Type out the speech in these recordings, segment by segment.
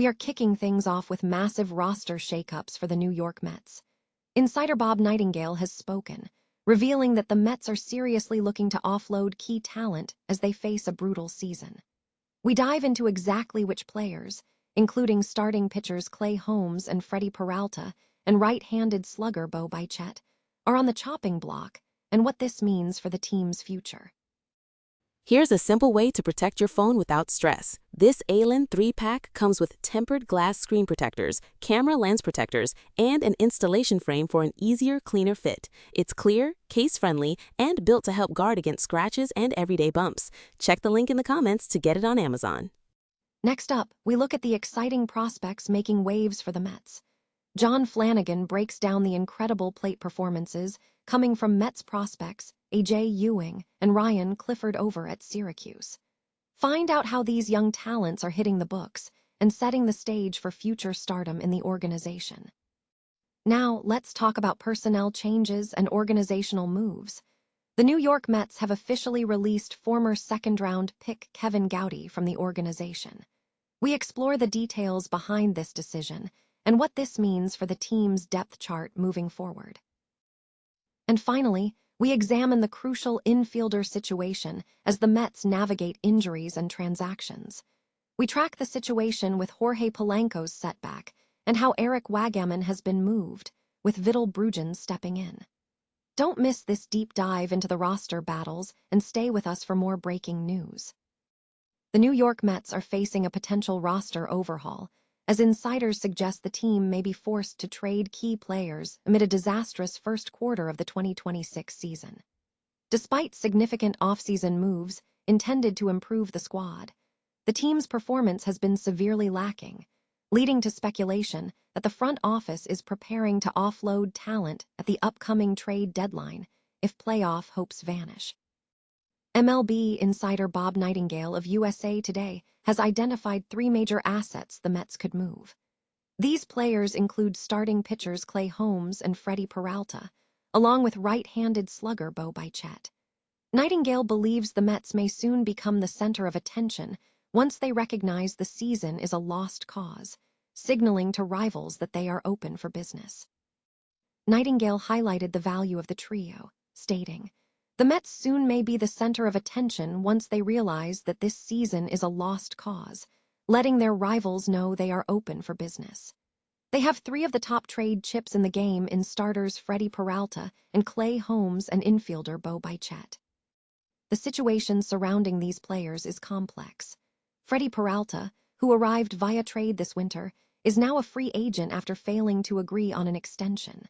we are kicking things off with massive roster shakeups for the New York Mets. Insider Bob Nightengale has spoken, revealing that the Mets are seriously looking to offload key talent as they face a brutal season. We dive into exactly which players, including starting pitchers Clay Holmes and Freddie Peralta and right-handed slugger Bo Bichette, are on the chopping block and what this means for the team's future. Here's a simple way to protect your phone without stress. This Allen 3-pack comes with tempered glass screen protectors, camera lens protectors, and an installation frame for an easier, cleaner fit. It's clear, case-friendly, and built to help guard against scratches and everyday bumps. Check the link in the comments to get it on Amazon. Next up, we look at the exciting prospects making waves for the Mets. John Flanagan breaks down the incredible plate performances coming from Mets prospects Ewing and Ryan Clifford over at Syracuse. Find out how these young talents are hitting the books and setting the stage for future stardom in the organization. Now, let's talk about personnel changes and organizational moves. The New York Mets have officially released former second-round pick Kevin Gowdy from the organization. We explore the details behind this decision and what this means for the team's depth chart moving forward. And finally, we examine the crucial infielder situation as the Mets navigate injuries and transactions. We track the situation with Jorge Polanco's setback and how Eric Wagaman has been moved, with Vidal Bruggen stepping in. Don't miss this deep dive into the roster battles and stay with us for more breaking news. The New York Mets are facing a potential roster overhaul, as insiders suggest the team may be forced to trade key players amid a disastrous first quarter of the 2026 season. Despite significant offseason moves intended to improve the squad, the team's performance has been severely lacking, leading to speculation that the front office is preparing to offload talent at the upcoming trade deadline if playoff hopes vanish. MLB insider Bob Nightengale of USA Today has identified 3 major assets the Mets could move. These players include starting pitchers Clay Holmes and Freddie Peralta, along with right-handed slugger Bo Bichette. Nightengale believes the Mets may soon become the center of attention once they recognize the season is a lost cause, signaling to rivals that they are open for business. Nightengale highlighted the value of the trio, stating, "The Mets soon may be the center of attention once they realize that this season is a lost cause, letting their rivals know they are open for business. They have 3 of the top trade chips in the game in starters Freddie Peralta and Clay Holmes and infielder Bo Bichette." The situation surrounding these players is complex. Freddie Peralta, who arrived via trade this winter, is now a free agent after failing to agree on an extension.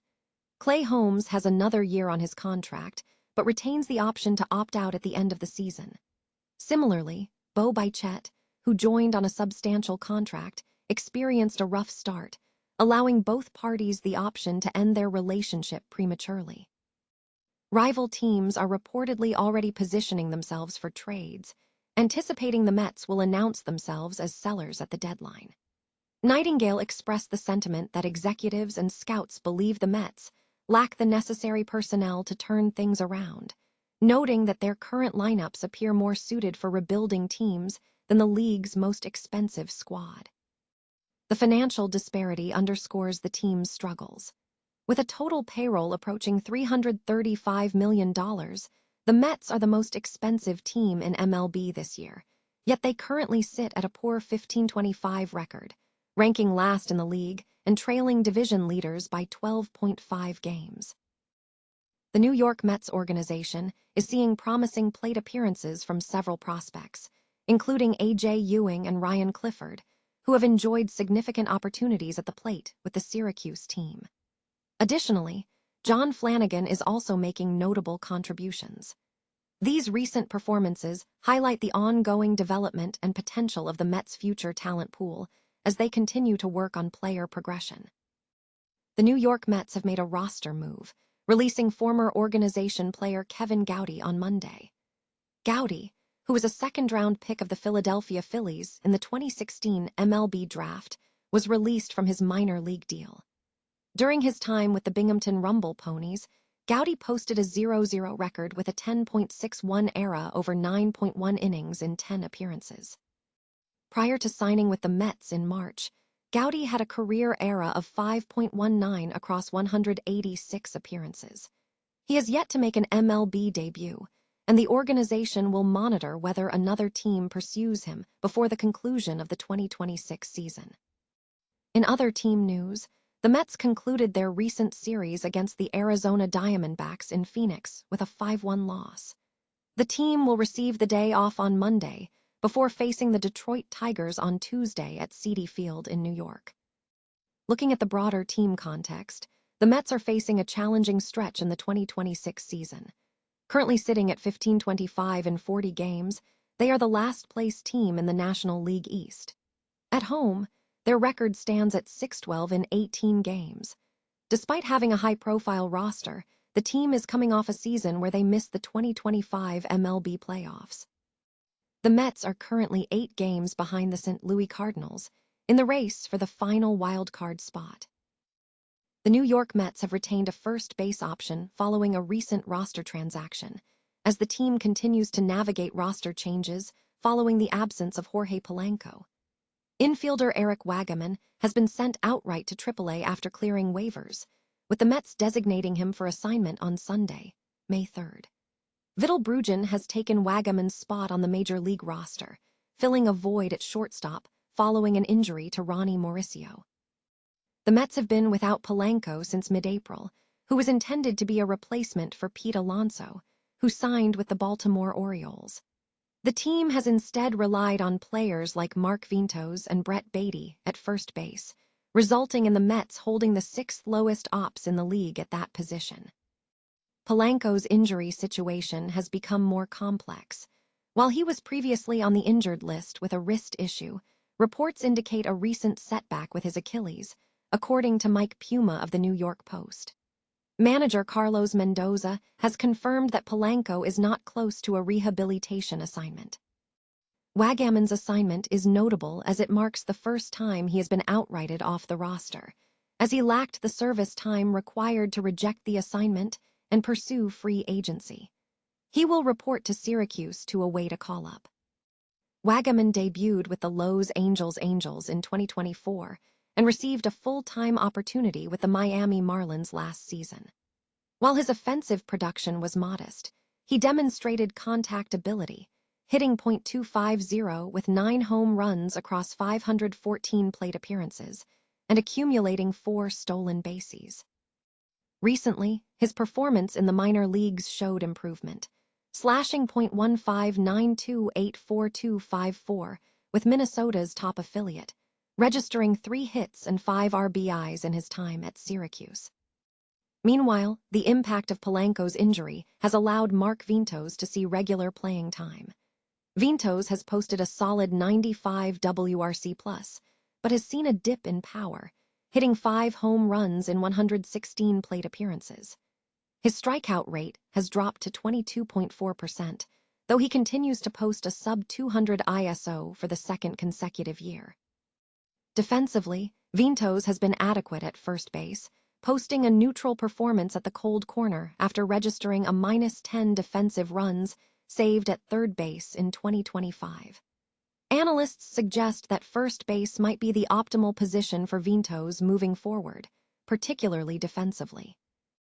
Clay Holmes has another year on his contract, but retains the option to opt out at the end of the season. Similarly, Bo Bichette, who joined on a substantial contract, experienced a rough start, allowing both parties the option to end their relationship prematurely. Rival teams are reportedly already positioning themselves for trades, anticipating the Mets will announce themselves as sellers at the deadline. Nightengale expressed the sentiment that executives and scouts believe the Mets lack the necessary personnel to turn things around, noting that their current lineups appear more suited for rebuilding teams than the league's most expensive squad. The financial disparity underscores the team's struggles. With a total payroll approaching $335 million, the Mets are the most expensive team in MLB this year, yet they currently sit at a poor 15-25 record, ranking last in the league and trailing division leaders by 12.5 games. The New York Mets organization is seeing promising plate appearances from several prospects, including Ewing and Ryan Clifford, who have enjoyed significant opportunities at the plate with the Syracuse team. Additionally, John Flanagan is also making notable contributions. These recent performances highlight the ongoing development and potential of the Mets' future talent pool as they continue to work on player progression. The New York Mets have made a roster move, releasing former organization player Kevin Gowdy on Monday. Gowdy, who was a second-round pick of the Philadelphia Phillies in the 2016 MLB draft, was released from his minor league deal. During his time with the Binghamton Rumble Ponies, Gowdy posted a 0-0 record with a 10.61 ERA over 9.1 innings in 10 appearances. Prior to signing with the Mets in March, Gowdy had a career ERA of 5.19 across 186 appearances. He has yet to make an MLB debut, and the organization will monitor whether another team pursues him before the conclusion of the 2026 season. In other team news, the Mets concluded their recent series against the Arizona Diamondbacks in Phoenix with a 5-1 loss. The team will receive the day off on Monday before facing the Detroit Tigers on Tuesday at Citi Field in New York. Looking at the broader team context, the Mets are facing a challenging stretch in the 2026 season. Currently sitting at 15-25 in 40 games, they are the last-place team in the National League East. At home, their record stands at 6-12 in 18 games. Despite having a high-profile roster, the team is coming off a season where they missed the 2025 MLB playoffs. The Mets are currently 8 games behind the St. Louis Cardinals in the race for the final wild-card spot. The New York Mets have retained a first base option following a recent roster transaction, as the team continues to navigate roster changes following the absence of Jorge Polanco. Infielder Eric Wagaman has been sent outright to AAA after clearing waivers, with the Mets designating him for assignment on Sunday, May 3rd. Vidal Bruggen has taken Wagaman's spot on the Major League roster, filling a void at shortstop following an injury to Ronnie Mauricio. The Mets have been without Polanco since mid-April, who was intended to be a replacement for Pete Alonso, who signed with the Baltimore Orioles. The team has instead relied on players like Mark Vientos and Brett Beatty at first base, resulting in the Mets holding the 6th lowest ops in the league at that position. Polanco's injury situation has become more complex. While he was previously on the injured list with a wrist issue, reports indicate a recent setback with his Achilles, according to Mike Puma of the New York Post. Manager Carlos Mendoza has confirmed that Polanco is not close to a rehabilitation assignment. Wagaman's assignment is notable as it marks the first time he has been outrighted off the roster, as he lacked the service time required to reject the assignment and pursue free agency. He will report to Syracuse to await a call-up. Wagaman debuted with the Los Angeles Angels in 2024 and received a full-time opportunity with the Miami Marlins last season. While his offensive production was modest, he demonstrated contact ability, hitting .250 with 9 home runs across 514 plate appearances and accumulating 4 stolen bases. Recently, his performance in the minor leagues showed improvement, slashing .159284254 with Minnesota's top affiliate, registering 3 hits and 5 RBIs in his time at Syracuse. Meanwhile, the impact of Polanco's injury has allowed Mark Vientos to see regular playing time. Vientos has posted a solid 95 WRC+, but has seen a dip in power, hitting 5 home runs in 116 plate appearances. His strikeout rate has dropped to 22.4%, though he continues to post a sub-200 ISO for the 2nd consecutive year. Defensively, Vientos has been adequate at first base, posting a neutral performance at the cold corner after registering a -10 defensive runs saved at third base in 2025. Analysts suggest that first base might be the optimal position for Vientos moving forward, particularly defensively.